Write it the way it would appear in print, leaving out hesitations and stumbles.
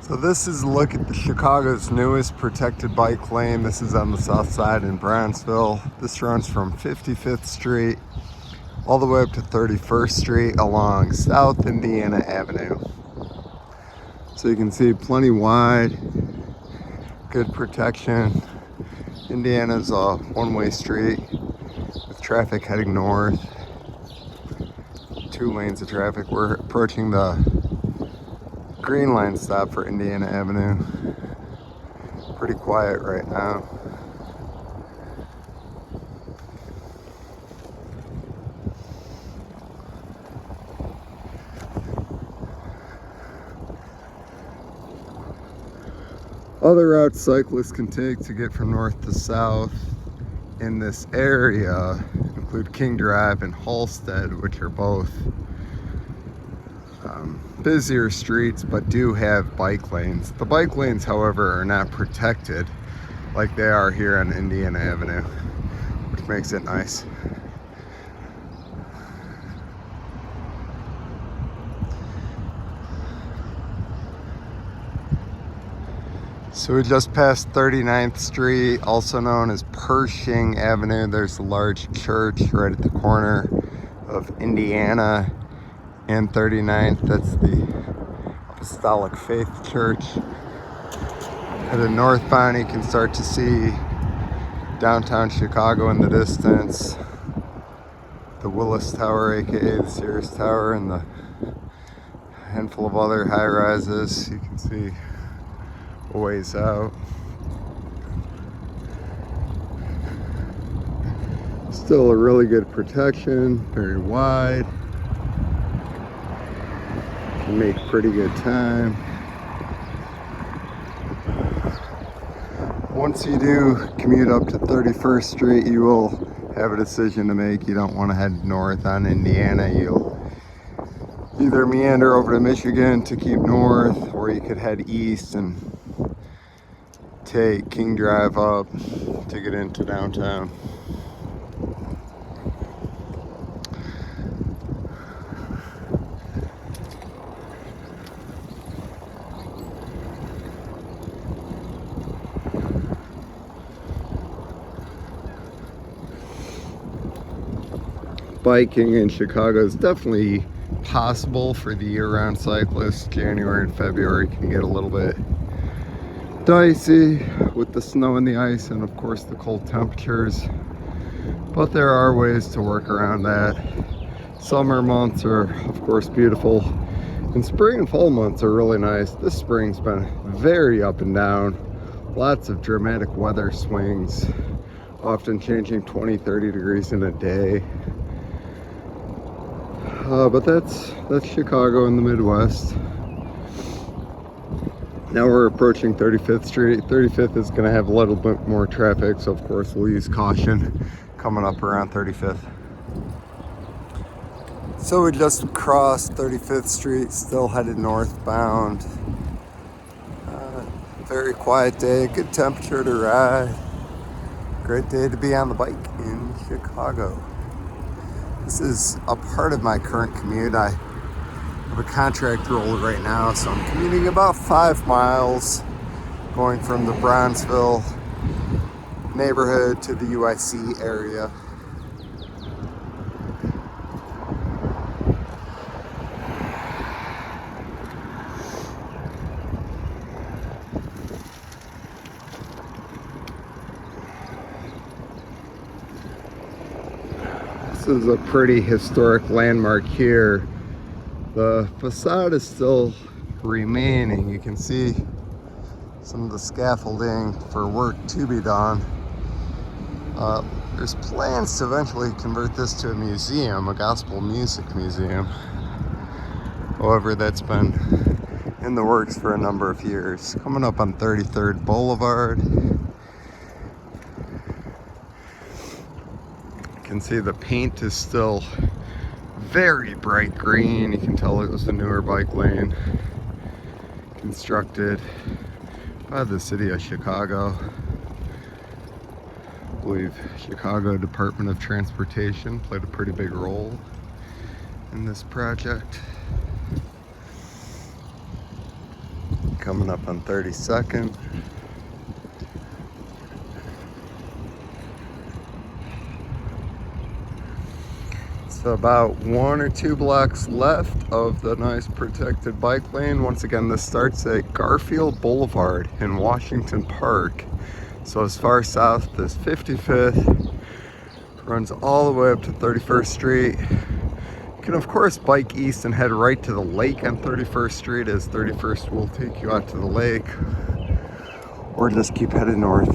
So this is a look at the Chicago's newest protected bike lane. This is on the Southside in Bronzeville. This runs from 55th Street all the way up to 31st Street along South Indiana Avenue. So you can see plenty wide, good protection. Indiana's a one-way street with traffic heading north. 2 lanes of traffic. We're approaching the green line stop for Indiana Avenue. Pretty quiet right now. Other routes cyclists can take to get from north to south in this area include King Drive and Halstead, which are both busier streets but do have bike lanes. The bike lanes, however, are not protected like they are here on Indiana Avenue, which makes it nice. So we just passed 39th Street, also known as Pershing Avenue. There's a large church right at the corner of Indiana and 39th. That's the Apostolic Faith Church. Headed northbound, you can start to see downtown Chicago in the distance. The Willis Tower, aka the Sears Tower, and the handful of other high rises you can see a ways out. Still a really good protection, very wide. Can make pretty good time. Once you do commute up to 31st Street, you will have a decision to make. You don't want to head north on Indiana. You'll either meander over to Michigan to keep north, or you could head east and take King Drive up to get into downtown. Biking in Chicago is definitely possible for the year-round cyclist. January and February can get a little bit dicey with the snow and the ice and of course the cold temperatures, but there are ways to work around that. Summer months are of course beautiful, and spring and fall months are really nice. This spring's been very up and down, lots of dramatic weather swings, often changing 20-30 degrees in a day. But that's Chicago in the Midwest. Now we're approaching 35th Street. 35th is going to have a little bit more traffic, so of course we'll use caution coming up around 35th. So we just crossed 35th Street, still headed northbound. Very quiet day, good temperature to ride. Great day to be on the bike in Chicago. This is a part of my current commute. I have a contract role right now, so I'm commuting about 5 miles, going from the Bronzeville neighborhood to the UIC area. This is a pretty historic landmark here. The facade is still remaining. You can see some of the scaffolding for work to be done. There's plans to eventually convert this to a museum, a gospel music museum. However, that's been in the works for a number of years. Coming up on 33rd Boulevard. You can see the paint is still very bright green. You can tell it was a newer bike lane constructed by the city of Chicago. I believe Chicago Department of Transportation played a pretty big role in this project. coming up on 32nd. So about 1 or 2 blocks left of the nice protected bike lane. Once again, this starts at Garfield Boulevard in Washington Park. So as far south as 55th, runs all the way up to 31st Street. You can of course bike east and head right to the lake on 31st Street, as 31st will take you out to the lake, or just keep heading north.